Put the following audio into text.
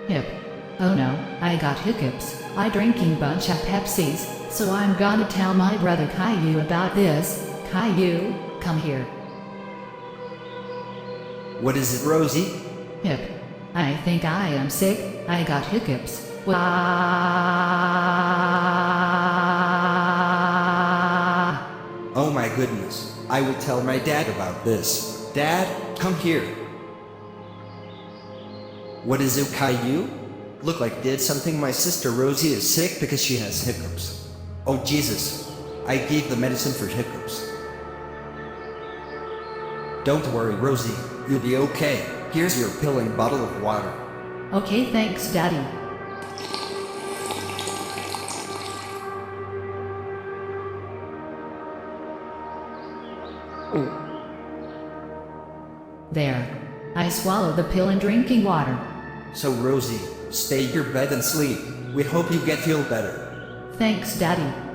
Hip. Oh no, I got hiccups. I drinking bunch of Pepsis, so I'm gonna tell my brother Caillou about this. Caillou, come here. What is it, Rosie? Hip. I think I am sick. I got hiccups. Wah. Oh my goodness. I will tell my dad about this. Dad, come here. What is it, Caillou? Look like did something. My sister Rosie is sick because she has hiccups. Oh Jesus. I gave the medicine for hiccups. Don't worry, Rosie. You'll be okay. Here's your pill and bottle of water. Okay, thanks, Daddy. There. I swallowed the pill and drinking water. So Rosie, stay in your bed and sleep. We hope you feel better. Thanks, Daddy.